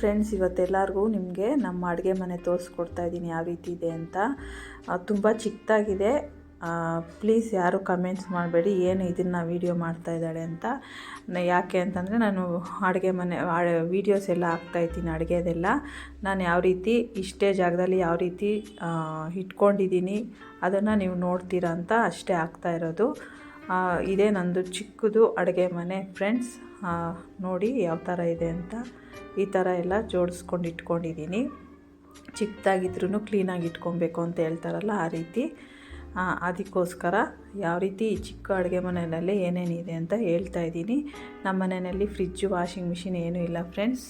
Friends, ಇವತ್ತೆಲ್ಲರಿಗೂ ನಿಮಗೆ ನಮ್ಮ ಅಡುಗೆ ಮನೆ ತೋರಿಸ್ಕೊಡ್ತಾ ಇದ್ದೀನಿ ಯಾವ ರೀತಿ ಇದೆ ಅಂತ. ತುಂಬ ಚಿಕ್ಕದಾಗಿದೆ. ಪ್ಲೀಸ್ ಯಾರು ಕಮೆಂಟ್ಸ್ ಮಾಡಬೇಡಿ ಏನು ಇದನ್ನು ವೀಡಿಯೋ ಮಾಡ್ತಾ ಇದ್ದಾಳೆ ಅಂತ. ಯಾಕೆ ಅಂತಂದರೆ ನಾನು ಅಡುಗೆ ಮನೆ ವೀಡಿಯೋಸ್ ಎಲ್ಲ ಹಾಕ್ತಾಯಿದ್ದೀನಿ. ಅಡುಗೆದೆಲ್ಲ ನಾನು ಯಾವ ರೀತಿ ಇಷ್ಟೇ ಜಾಗದಲ್ಲಿ ಯಾವ ರೀತಿ ಇಟ್ಕೊಂಡಿದ್ದೀನಿ ಅದನ್ನು ನೀವು ನೋಡ್ತೀರಾ ಅಂತ ಅಷ್ಟೇ ಆಗ್ತಾ ಇರೋದು. ಇದೇ ನಂದು ಚಿಕ್ಕದು ಅಡುಗೆ ಮನೆ ಫ್ರೆಂಡ್ಸ್. ನೋಡಿ ಯಾವ ಥರ ಇದೆ ಅಂತ. ಈ ಥರ ಎಲ್ಲ ಜೋಡಿಸ್ಕೊಂಡು ಇಟ್ಕೊಂಡಿದ್ದೀನಿ. ಚಿಕ್ಕದಾಗಿದ್ರೂ ಕ್ಲೀನಾಗಿ ಇಟ್ಕೊಬೇಕು ಅಂತ ಹೇಳ್ತಾರಲ್ಲ, ಆ ರೀತಿ. ಅದಕ್ಕೋಸ್ಕರ ಯಾವ ರೀತಿ ಚಿಕ್ಕ ಅಡುಗೆ ಮನೆಯಲ್ಲಿ ಏನೇನಿದೆ ಅಂತ ಹೇಳ್ತಾ ಇದ್ದೀನಿ. ನಮ್ಮ ಮನೆಯಲ್ಲಿ ಫ್ರಿಜ್ಜು, ವಾಷಿಂಗ್ ಮಿಷಿನ್ ಏನೂ ಇಲ್ಲ ಫ್ರೆಂಡ್ಸ್.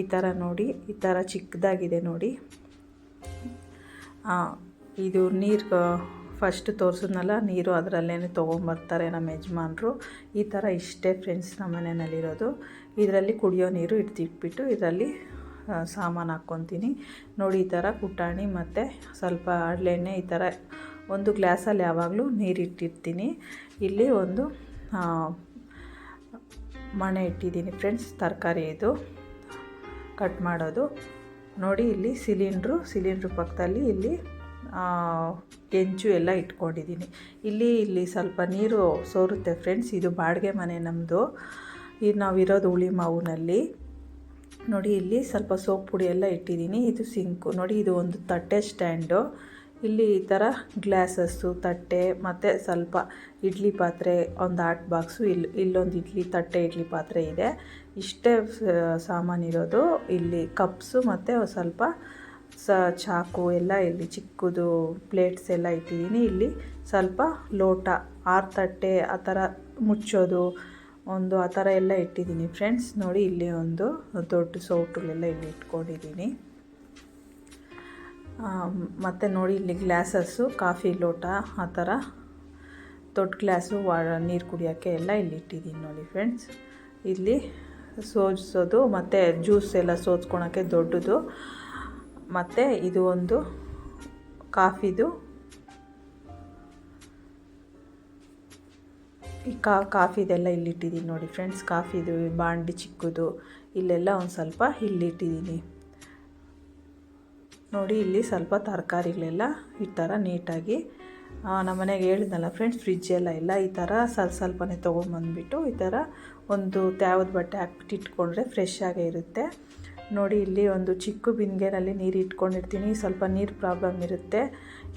ಈ ಥರ ನೋಡಿ, ಈ ಥರ ಚಿಕ್ಕದಾಗಿದೆ ನೋಡಿ. ಇದು ನೀರು ಫಸ್ಟ್ ತೋರಿಸಿದ್ನಲ್ಲ, ನೀರು ಅದರಲ್ಲೇ ತೊಗೊಂಬರ್ತಾರೆ ನಮ್ಮ ಯಜಮಾನ್ರು. ಈ ಥರ ಇಷ್ಟೇ ಫ್ರೆಂಡ್ಸ್ ನಮ್ಮ ಮನೆಯಲ್ಲಿರೋದು. ಇದರಲ್ಲಿ ಕುಡಿಯೋ ನೀರು ಇಟ್ಬಿಟ್ಟು ಇದರಲ್ಲಿ ಸಾಮಾನು ಹಾಕ್ಕೊತೀನಿ ನೋಡಿ. ಈ ಥರ ಕುಟಾಣಿ ಮತ್ತು ಸ್ವಲ್ಪ ಹರಳೆಣ್ಣೆ, ಈ ಥರ ಒಂದು ಗ್ಲಾಸಲ್ಲಿ ಯಾವಾಗಲೂ ನೀರು ಇಟ್ಟಿರ್ತೀನಿ. ಇಲ್ಲಿ ಒಂದು ಮಣೆ ಇಟ್ಟಿದ್ದೀನಿ ಫ್ರೆಂಡ್ಸ್, ತರಕಾರಿ ಇದು ಕಟ್ ಮಾಡೋದು ನೋಡಿ. ಇಲ್ಲಿ ಸಿಲಿಂಡ್ರು ಪಕ್ಕದಲ್ಲಿ ಇಲ್ಲಿ ಹೆಂಚು ಎಲ್ಲ ಇಟ್ಕೊಂಡಿದ್ದೀನಿ. ಇಲ್ಲಿ ಸ್ವಲ್ಪ ನೀರು ಸೋರುತ್ತೆ ಫ್ರೆಂಡ್ಸ್. ಇದು ಬಾಡಿಗೆ ಮನೆ ನಮ್ಮದು. ಇದು ನಾವಿರೋದು ಹುಳಿ ಮಾವಿನಲ್ಲಿ ನೋಡಿ. ಇಲ್ಲಿ ಸ್ವಲ್ಪ ಸೋಪ್ ಪುಡಿ ಎಲ್ಲ ಇಟ್ಟಿದ್ದೀನಿ. ಇದು ಸಿಂಕು ನೋಡಿ. ಇದು ಒಂದು ತಟ್ಟೆ ಸ್ಟ್ಯಾಂಡು. ಇಲ್ಲಿ ಈ ಥರ ಗ್ಲಾಸಸ್ಸು, ತಟ್ಟೆ ಮತ್ತು ಸ್ವಲ್ಪ ಇಡ್ಲಿ ಪಾತ್ರೆ, ಒಂದು ಹಾಟ್ ಬಾಕ್ಸು, ಇಲ್ಲೊಂದು ತಟ್ಟೆ ಇಡ್ಲಿ ಪಾತ್ರೆ ಇದೆ. ಇಷ್ಟೇ ಸಾಮಾನಿರೋದು. ಇಲ್ಲಿ ಕಪ್ಸು ಮತ್ತು ಸ್ವಲ್ಪ ಚಾಕು ಎಲ್ಲ ಇಲ್ಲಿ ಚಿಕ್ಕದು ಪ್ಲೇಟ್ಸ್ ಎಲ್ಲ ಇಟ್ಟಿದ್ದೀನಿ. ಇಲ್ಲಿ ಸ್ವಲ್ಪ ಲೋಟ, 6 ತಟ್ಟೆ ಆ ಥರ ಮುಚ್ಚೋದು ಒಂದು ಆ ಥರ ಎಲ್ಲ ಇಟ್ಟಿದ್ದೀನಿ ಫ್ರೆಂಡ್ಸ್ ನೋಡಿ. ಇಲ್ಲಿ ಒಂದು ದೊಡ್ಡ ಸೌಟುಗಳೆಲ್ಲ ಇಲ್ಲಿ ಇಟ್ಕೊಂಡಿದ್ದೀನಿ. ಮತ್ತು ನೋಡಿ ಇಲ್ಲಿ ಗ್ಲಾಸಸ್ಸು, ಕಾಫಿ ಲೋಟ, ಆ ಥರ ದೊಡ್ಡ ಗ್ಲಾಸು ನೀರು ಕುಡಿಯೋಕ್ಕೆ ಎಲ್ಲ ಇಲ್ಲಿ ಇಟ್ಟಿದ್ದೀನಿ ನೋಡಿ ಫ್ರೆಂಡ್ಸ್. ಇಲ್ಲಿ ಸೋಜಿಸೋದು ಮತ್ತು ಜ್ಯೂಸ್ ಎಲ್ಲ ಸೋದ್ಕೊಳಕ್ಕೆ ದೊಡ್ಡದು. ಮತ್ತು ಇದು ಒಂದು ಕಾಫಿದು, ಈ ಕಾಫಿದೆಲ್ಲ ಇಲ್ಲಿಟ್ಟಿದ್ದೀನಿ ನೋಡಿ ಫ್ರೆಂಡ್ಸ್. ಕಾಫಿದು ಬಾಂಡಿ ಚಿಕ್ಕದು ಇಲ್ಲೆಲ್ಲ ಒಂದು ಸ್ವಲ್ಪ ಇಲ್ಲಿಟ್ಟಿದ್ದೀನಿ ನೋಡಿ. ಇಲ್ಲಿ ಸ್ವಲ್ಪ ತರಕಾರಿಗಳೆಲ್ಲ ಈ ಥರ ನೀಟಾಗಿ ನಮ್ಮ ಮನೆಗೆ ಹೇಳಿದ್ನಲ್ಲ ಫ್ರೆಂಡ್ಸ್, ಫ್ರಿಜ್ ಎಲ್ಲ ಇಲ್ಲ. ಈ ಥರ ಸ್ವಲ್ಪನೇ ತೊಗೊಂಬಂದ್ಬಿಟ್ಟು ಈ ಥರ ಒಂದು ತ್ಯಾವದ ಬಟ್ಟೆ ಹಾಕ್ಬಿಟ್ಟು ಇಟ್ಕೊಂಡ್ರೆ ಫ್ರೆಶ್ ಆಗೇ ಇರುತ್ತೆ ನೋಡಿ. ಇಲ್ಲಿ ಒಂದು ಚಿಕ್ಕ ಬಿಂದಿಗೆನಲ್ಲಿ ನೀರು ಇಟ್ಕೊಂಡಿರ್ತೀನಿ. ಸ್ವಲ್ಪ ನೀರು ಪ್ರಾಬ್ಲಮ್ ಇರುತ್ತೆ.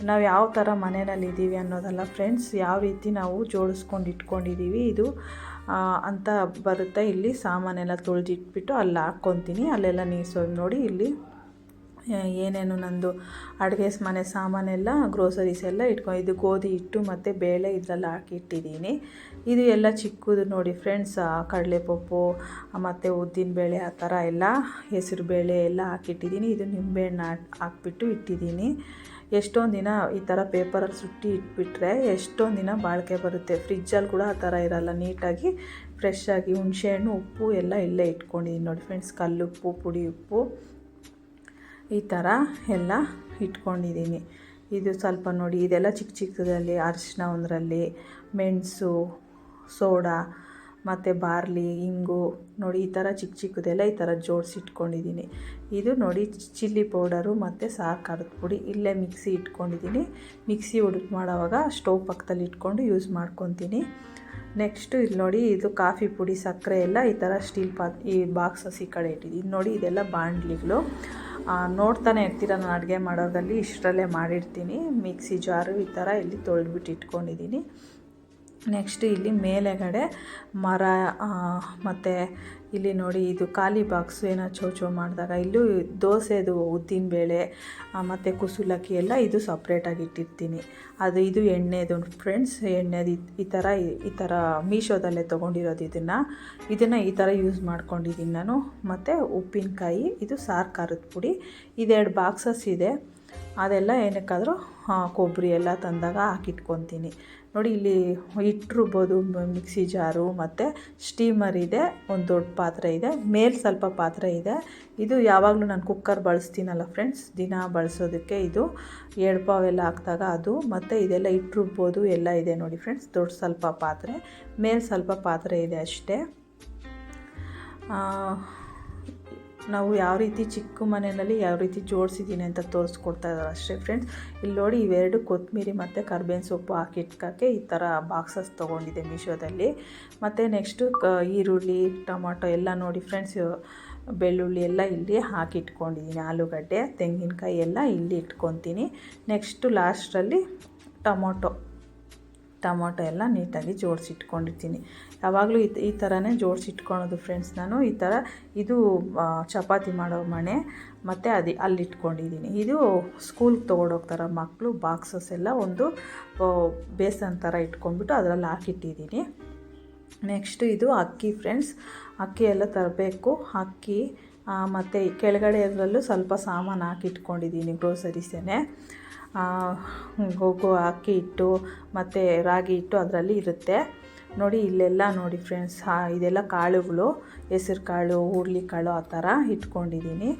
ನಾವು ಯಾವ ಥರ ಮನೆಯಲ್ಲಿದ್ದೀವಿ ಅನ್ನೋದಲ್ಲ ಫ್ರೆಂಡ್ಸ್, ಯಾವ ರೀತಿ ನಾವು ಜೋಡಿಸ್ಕೊಂಡು ಇಟ್ಕೊಂಡಿದ್ದೀವಿ ಇದು ಅಂತ ಬರುತ್ತೆ. ಇಲ್ಲಿ ಸಾಮಾನೆಲ್ಲ ತೊಳೆದಿಟ್ಬಿಟ್ಟು ಅಲ್ಲಿ ಹಾಕ್ಕೊತೀನಿ. ಅಲ್ಲೆಲ್ಲ ನೀರು ನೋಡಿ. ಇಲ್ಲಿ ಏನೇನು ನಂದು ಅಡುಗೆ ಮನೆ ಸಾಮಾನೆಲ್ಲ, ಗ್ರೋಸರೀಸ್ ಎಲ್ಲ ಇದು ಗೋಧಿ ಹಿಟ್ಟು ಮತ್ತು ಬೇಳೆ ಇದೆಲ್ಲ ಹಾಕಿಟ್ಟಿದ್ದೀನಿ. ಇದು ಎಲ್ಲ ಚಿಕ್ಕದು ನೋಡಿ ಫ್ರೆಂಡ್ಸ್. ಕಡಲೆಪಪ್ಪು ಮತ್ತು ಉದ್ದಿನಬೇಳೆ ಆ ಥರ ಎಲ್ಲ, ಹೆಸರು ಬೇಳೆ ಎಲ್ಲ ಹಾಕಿಟ್ಟಿದ್ದೀನಿ. ಇದು ನಿಂಬೆಹಣ್ಣು ಹಾಕ್ಬಿಟ್ಟು ಇಟ್ಟಿದ್ದೀನಿ. ಎಷ್ಟೊಂದು ದಿನ ಈ ಥರ ಪೇಪರಲ್ಲಿ ಸುಟ್ಟಿ ಇಟ್ಬಿಟ್ರೆ ಎಷ್ಟೊಂದು ದಿನ ಬಾಳಿಕೆ ಬರುತ್ತೆ. ಫ್ರಿಜ್ಜಲ್ಲಿ ಕೂಡ ಆ ಥರ ಇರಲ್ಲ. ನೀಟಾಗಿ ಫ್ರೆಶ್ಶಾಗಿ ಹುಣಸೆಹಣ್ಣು, ಉಪ್ಪು ಎಲ್ಲ ಇಲ್ಲೇ ಇಟ್ಕೊಂಡಿದ್ದೀನಿ ನೋಡಿ ಫ್ರೆಂಡ್ಸ್. ಕಲ್ಲುಪ್ಪು, ಪುಡಿ ಉಪ್ಪು ಈ ಥರ ಎಲ್ಲ ಇಟ್ಕೊಂಡಿದ್ದೀನಿ. ಇದು ಸ್ವಲ್ಪ ನೋಡಿ, ಇದೆಲ್ಲ ಚಿಕ್ಕದಲ್ಲಿ ಅರಿಶಿನ ಒಂದರಲ್ಲಿ, ಮೆಣಸು, ಸೋಡಾ ಮತ್ತು ಬಾರ್ಲಿ, ಇಂಗು ನೋಡಿ. ಈ ಥರ ಚಿಕ್ಕದೆಲ್ಲ ಈ ಥರ ಜೋಡಿಸಿಟ್ಕೊಂಡಿದ್ದೀನಿ. ಇದು ನೋಡಿ ಚಿಲ್ಲಿ ಪೌಡರು ಮತ್ತು ಸಾರು ಖಾರದ ಪುಡಿ ಇಲ್ಲೇ ಮಿಕ್ಸಿ ಇಟ್ಕೊಂಡಿದ್ದೀನಿ. ಮಿಕ್ಸಿ ಮಾಡೋವಾಗ ಸ್ಟವ್ ಪಕ್ಕದಲ್ಲಿ ಇಟ್ಕೊಂಡು ಯೂಸ್ ಮಾಡ್ಕೊತೀನಿ. ನೆಕ್ಸ್ಟು ಇಲ್ಲಿ ನೋಡಿ, ಇದು ಕಾಫಿ ಪುಡಿ, ಸಕ್ಕರೆ ಎಲ್ಲ ಈ ಥರ ಸ್ಟೀಲ್ ಈ ಬಾಕ್ಸಸ್ ಈ ಕಡೆ ಇಟ್ಟಿದ್ದೀನಿ ನೋಡಿ. ಇದೆಲ್ಲ ಬಾಂಡ್ಲಿಗಳು. ನೋಡ್ತಾನೆ ಇರ್ತೀರ, ನಾನು ಅಡುಗೆ ಮಾಡೋದ್ರಲ್ಲಿ ಇಷ್ಟರಲ್ಲೇ ಮಾಡಿರ್ತೀನಿ. ಮಿಕ್ಸಿ ಜಾರು ಈ ಥರ ಇಲ್ಲಿ ತೊಳೆದ್ಬಿಟ್ಟು ಇಟ್ಕೊಂಡಿದ್ದೀನಿ. ನೆಕ್ಸ್ಟು ಇಲ್ಲಿ ಮೇಲೆಗಡೆ ಮರ ಮತ್ತು ಇಲ್ಲಿ ನೋಡಿ, ಇದು ಖಾಲಿ ಬಾಕ್ಸು ಏನೋ ಚೌಚೌ ಮಾಡಿದಾಗ ಇಲ್ಲೂ ದೋಸೆದು ಉದ್ದಿನಬೇಳೆ ಮತ್ತು ಕುಸುಲಕ್ಕಿ ಎಲ್ಲ ಇದು ಸಪ್ರೇಟಾಗಿ ಇಟ್ಟಿರ್ತೀನಿ. ಇದು ಎಣ್ಣೆದು ಫ್ರೆಂಡ್ಸ್. ಎಣ್ಣೆದು ಈ ಥರ ಮೀಶೋದಲ್ಲೇ ತೊಗೊಂಡಿರೋದು. ಇದನ್ನು ಈ ಥರ ಯೂಸ್ ಮಾಡ್ಕೊಂಡಿದ್ದೀನಿ ನಾನು. ಮತ್ತು ಉಪ್ಪಿನಕಾಯಿ, ಇದು ಸಾರು ಖಾರದ ಪುಡಿ, ಇದೆರಡು ಬಾಕ್ಸಸ್ ಇದೆ. ಅದೆಲ್ಲ ಏನಕ್ಕಾದರೂ ಕೊಬ್ಬರಿ ಎಲ್ಲ ತಂದಾಗ ಹಾಕಿಟ್ಕೊತೀನಿ ನೋಡಿ. ಇಲ್ಲಿ ಇಟ್ಟಿರ್ಬೋದು ಮಿಕ್ಸಿ ಜಾರು ಮತ್ತು ಸ್ಟೀಮರ್ ಇದೆ. ಒಂದು ದೊಡ್ಡ ಪಾತ್ರೆ ಇದೆ. ಮೇಲೆ ಸ್ವಲ್ಪ ಪಾತ್ರೆ ಇದೆ. ಇದು ಯಾವಾಗಲೂ ನಾನು ಕುಕ್ಕರ್ ಬಳಸ್ತೀನಲ್ಲ ಫ್ರೆಂಡ್ಸ್, ದಿನ ಬಳಸೋದಕ್ಕೆ. ಇದು ಎಡಪಾವೆಲ್ಲ ಹಾಕಿದಾಗ ಅದು. ಮತ್ತು ಇದೆಲ್ಲ ಇಟ್ಟಿರ್ಬೋದು ಎಲ್ಲ ಇದೆ ನೋಡಿ ಫ್ರೆಂಡ್ಸ್. ದೊಡ್ಡ ಸ್ವಲ್ಪ ಪಾತ್ರೆ, ಮೇಲೆ ಸ್ವಲ್ಪ ಪಾತ್ರೆ ಇದೆ ಅಷ್ಟೇ. ನಾವು ಯಾವ ರೀತಿ ಚಿಕ್ಕ ಮನೆಯಲ್ಲಿ ಯಾವ ರೀತಿ ಜೋಡಿಸಿದ್ದೀನಿ ಅಂತ ತೋರಿಸ್ಕೊಡ್ತಾ ಇದ್ದಾರೆ ಅಷ್ಟೇ ಫ್ರೆಂಡ್ಸ್. ಇಲ್ಲಿ ನೋಡಿ, ಇವೆರಡು ಕೊತ್ತಂಬರಿ ಮತ್ತು ಕರ್ಬೇವಿನ ಸೊಪ್ಪು ಹಾಕಿಟ್ಕೋಕ್ಕೆ ಈ ಥರ ಬಾಕ್ಸಸ್ ತೊಗೊಂಡಿದ್ದೆ ಮೀಶೋದಲ್ಲಿ. ಮತ್ತು ನೆಕ್ಸ್ಟು ಈರುಳ್ಳಿ, ಟೊಮಾಟೊ ಎಲ್ಲ ನೋಡಿ ಫ್ರೆಂಡ್ಸ್, ಬೆಳ್ಳುಳ್ಳಿ ಎಲ್ಲ ಇಲ್ಲಿ ಹಾಕಿಟ್ಕೊಂಡಿದ್ದೀನಿ. ಆಲೂಗಡ್ಡೆ, ತೆಂಗಿನಕಾಯಿ ಎಲ್ಲ ಇಲ್ಲಿ ಇಟ್ಕೊತೀನಿ. ನೆಕ್ಸ್ಟು ಲಾಸ್ಟಲ್ಲಿ ಟೊಮೊಟೊ ಎಲ್ಲ ನೀಟಾಗಿ ಜೋಡಿಸಿಟ್ಕೊಂಡಿರ್ತೀನಿ. ಯಾವಾಗಲೂ ಈ ಥರನೇ ಜೋಡಿಸಿಟ್ಕೊಳೋದು ಫ್ರೆಂಡ್ಸ್ ನಾನು. ಈ ಥರ ಇದು ಚಪಾತಿ ಮಾಡೋ ಮಣೆ ಮತ್ತು ಅಲ್ಲಿಟ್ಕೊಂಡಿದ್ದೀನಿ. ಇದು ಸ್ಕೂಲ್ಗೆ ತೊಗೊಂಡೋಗ್ತಾರೆ ಮಕ್ಕಳು ಬಾಕ್ಸಸ್ ಎಲ್ಲ, ಒಂದು ಬೇಸನ್ ಥರ ಇಟ್ಕೊಂಡ್ಬಿಟ್ಟು ಅದರಲ್ಲಿ ಹಾಕಿಟ್ಟಿದ್ದೀನಿ. ನೆಕ್ಸ್ಟು ಇದು ಅಕ್ಕಿ ಫ್ರೆಂಡ್ಸ್, ಅಕ್ಕಿ ಎಲ್ಲ ತರಬೇಕು. ಅಕ್ಕಿ ಮತ್ತು ಕೆಳಗಡೆ ಅದರಲ್ಲೂ ಸ್ವಲ್ಪ ಸಾಮಾನು ಹಾಕಿಟ್ಕೊಂಡಿದ್ದೀನಿ, ಗ್ರೋಸರೀಸೇ. ಅಕ್ಕಿ ಹಿಟ್ಟು ಮತ್ತು ರಾಗಿ ಹಿಟ್ಟು ಅದರಲ್ಲಿ ಇರುತ್ತೆ ನೋಡಿ. ಇಲ್ಲೆಲ್ಲ ನೋಡಿ ಫ್ರೆಂಡ್ಸ್, ಇದೆಲ್ಲ ಕಾಳುಗಳು, ಹೆಸರು ಕಾಳು, ಹುರುಳಿಕಾಳು ಆ ಥರ ಇಟ್ಕೊಂಡಿದ್ದೀನಿ.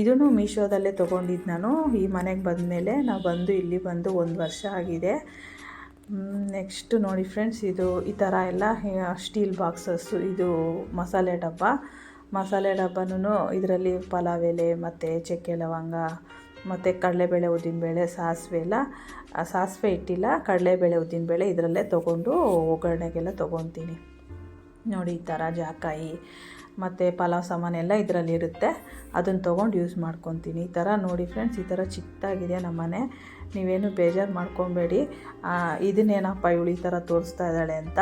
ಇದೂ ಮೀಶೋದಲ್ಲೇ ತೊಗೊಂಡಿದ್ದು ನಾನು. ಈ ಮನೆಗೆ ಬಂದಮೇಲೆ ಇಲ್ಲಿ ಬಂದು 1 ವರ್ಷ ಆಗಿದೆ. ನೆಕ್ಸ್ಟ್ ನೋಡಿ ಫ್ರೆಂಡ್ಸ್, ಇದು ಈ ಥರ ಎಲ್ಲ ಸ್ಟೀಲ್ ಬಾಕ್ಸಸ್ಸು. ಇದು ಮಸಾಲೆ ಡಬ್ಬನೂ ಇದರಲ್ಲಿ ಪಲಾವ್ ಎಲೆ ಮತ್ತು ಚಕ್ಕೆ ಲವಂಗ ಮತ್ತು ಕಡಲೆಬೇಳೆ, ಉದ್ದಿನಬೇಳೆ, ಸಾಸಿವೆ ಇಟ್ಟಿಲ್ಲ, ಕಡಲೆಬೇಳೆ, ಉದ್ದಿನಬೇಳೆ ಇದರಲ್ಲೇ ತೊಗೊಂಡು ಒಗ್ಗರಣೆಗೆಲ್ಲ ತೊಗೊತೀನಿ ನೋಡಿ. ಈ ಥರ ಜಾಕಾಯಿ ಮತ್ತು ಪಲಾವ್ ಸಾಮಾನೆಲ್ಲ ಇದರಲ್ಲಿರುತ್ತೆ, ಅದನ್ನು ತೊಗೊಂಡು ಯೂಸ್ ಮಾಡ್ಕೊತೀನಿ. ಈ ಥರ ನೋಡಿ ಫ್ರೆಂಡ್ಸ್, ಈ ಥರ ಚಿಕ್ಕದಾಗಿದೆ ನಮ್ಮ ಮನೆ. ನೀವೇನು ಬೇಜಾರು ಮಾಡ್ಕೊಬೇಡಿ. ಇದನ್ನೇನಪ್ಪ ಇವಳು ಈ ಥರ ತೋರಿಸ್ತಾ ಇದ್ದಾಳೆ ಅಂತ.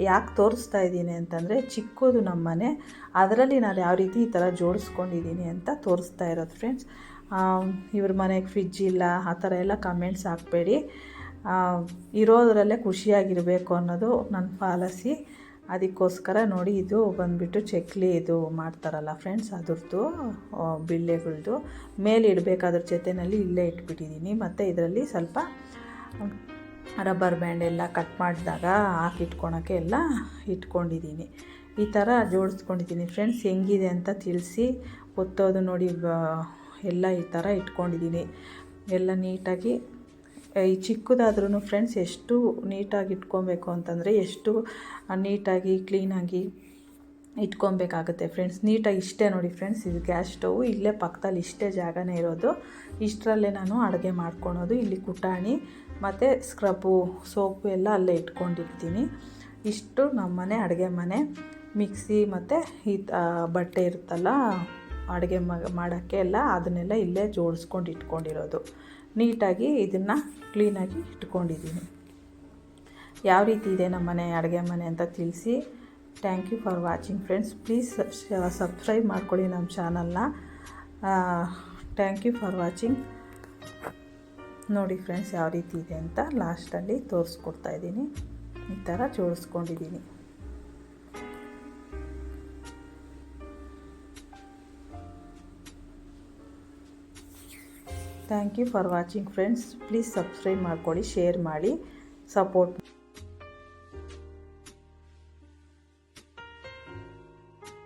ಯಾಕೆ ತೋರಿಸ್ತಾ ಇದ್ದೀನಿ ಅಂತಂದರೆ, ಚಿಕ್ಕದು ನಮ್ಮ ಮನೆ, ಅದರಲ್ಲಿ ನಾನು ಯಾವ ರೀತಿ ಈ ಥರ ಜೋಡಿಸ್ಕೊಂಡಿದ್ದೀನಿ ಅಂತ ತೋರಿಸ್ತಾ ಇರೋದು ಫ್ರೆಂಡ್ಸ್. ಇವ್ರ ಮನೆಗೆ ಫ್ರಿಜ್ ಇಲ್ಲ ಆ ಥರ ಎಲ್ಲ ಕಮೆಂಟ್ಸ್ ಹಾಕಬೇಡಿ. ಇರೋದರಲ್ಲೇ ಖುಷಿಯಾಗಿರಬೇಕು ಅನ್ನೋದು ನನ್ನ ಪಾಲಿಸಿ. ಅದಕ್ಕೋಸ್ಕರ ನೋಡಿ, ಇದು ಬಂದುಬಿಟ್ಟು ಚಕ್ಲಿ ಇದು ಮಾಡ್ತಾರಲ್ಲ ಫ್ರೆಂಡ್ಸ್, ಅದ್ರದ್ದು ಬಿಳ್ಳೆಗಳ್ದು ಮೇಲೆ ಇಡಬೇಕು, ಅದ್ರ ಜೊತೆಯಲ್ಲಿ ಇಲ್ಲೇ ಇಟ್ಬಿಟ್ಟಿದ್ದೀನಿ. ಮತ್ತು ಇದರಲ್ಲಿ ಸ್ವಲ್ಪ ರಬ್ಬರ್ ಬ್ಯಾಂಡ್ ಎಲ್ಲ ಕಟ್ ಮಾಡಿದಾಗ ಹಾಕಿಟ್ಕೊಳಕ್ಕೆ ಎಲ್ಲ ಇಟ್ಕೊಂಡಿದ್ದೀನಿ. ಈ ಥರ ಜೋಡಿಸ್ಕೊಂಡಿದ್ದೀನಿ ಫ್ರೆಂಡ್ಸ್. ಹೆಂಗಿದೆ ಅಂತ ತಿಳಿಸಿ. ಒತ್ತೋದು ನೋಡಿ, ಎಲ್ಲ ಈ ಥರ ಇಟ್ಕೊಂಡಿದ್ದೀನಿ ಎಲ್ಲ ನೀಟಾಗಿ. ಈ ಚಿಕ್ಕದಾದ್ರೂ ಫ್ರೆಂಡ್ಸ್, ಎಷ್ಟು ನೀಟಾಗಿ ಇಟ್ಕೊಬೇಕು ಅಂತಂದರೆ ಎಷ್ಟು ನೀಟಾಗಿ ಕ್ಲೀನಾಗಿ ಇಟ್ಕೊಬೇಕಾಗುತ್ತೆ ಫ್ರೆಂಡ್ಸ್. ನೀಟಾಗಿ ಇಷ್ಟೇ ನೋಡಿ ಫ್ರೆಂಡ್ಸ್, ಇದು ಗ್ಯಾಸ್ ಸ್ಟವ್ ಇಲ್ಲೇ ಪಕ್ಕದಲ್ಲಿ ಇಷ್ಟೇ ಜಾಗನೇ ಇರೋದು. ಇಷ್ಟರಲ್ಲೇ ನಾನು ಅಡುಗೆ ಮಾಡ್ಕೊಳೋದು. ಇಲ್ಲಿ ಕುಟಾಣಿ ಮತ್ತು ಸ್ಕ್ರಬ್ಬು, ಸೋಪು ಎಲ್ಲ ಅಲ್ಲೇ ಇಟ್ಕೊಂಡಿರ್ತೀನಿ. ಇಷ್ಟು ನಮ್ಮನೆ ಅಡುಗೆ ಮನೆ. ಮಿಕ್ಸಿ ಮತ್ತು ಈ ಬಟ್ಟೆ ಇರುತ್ತಲ್ಲ ಅಡುಗೆ ಮಾಡೋಕ್ಕೆ ಎಲ್ಲ, ಅದನ್ನೆಲ್ಲ ಇಲ್ಲೇ ಜೋಡಿಸ್ಕೊಂಡು ಇಟ್ಕೊಂಡಿರೋದು. ನೀಟಾಗಿ ಇದನ್ನು ಕ್ಲೀನಾಗಿ ಇಟ್ಕೊಂಡಿದ್ದೀನಿ. ಯಾವ ರೀತಿ ಇದೆ ನಮ್ಮ ಮನೆ ಅಡುಗೆ ಮನೆ ಅಂತ ತಿಳಿಸಿ. Thank you for watching friends. Please subscribe ಮಾಡ್ಕೊಳ್ಳಿ ನಮ್ಮ ಚಾನಲ್ನ. Thank you for watching. ನೋಡಿ ಫ್ರೆಂಡ್ಸ್, ಯಾವ ರೀತಿ ಇದೆ ಅಂತ ಲಾಸ್ಟಲ್ಲಿ ತೋರಿಸ್ಕೊಡ್ತಾಯಿದ್ದೀನಿ. ಈ ಥರ ಜೋಡಿಸ್ಕೊಂಡಿದ್ದೀನಿ. Thank you for watching friends. Please subscribe ಮಾಡ್ಕೊಳ್ಳಿ, ಶೇರ್ ಮಾಡಿ, ಸಪೋರ್ಟ್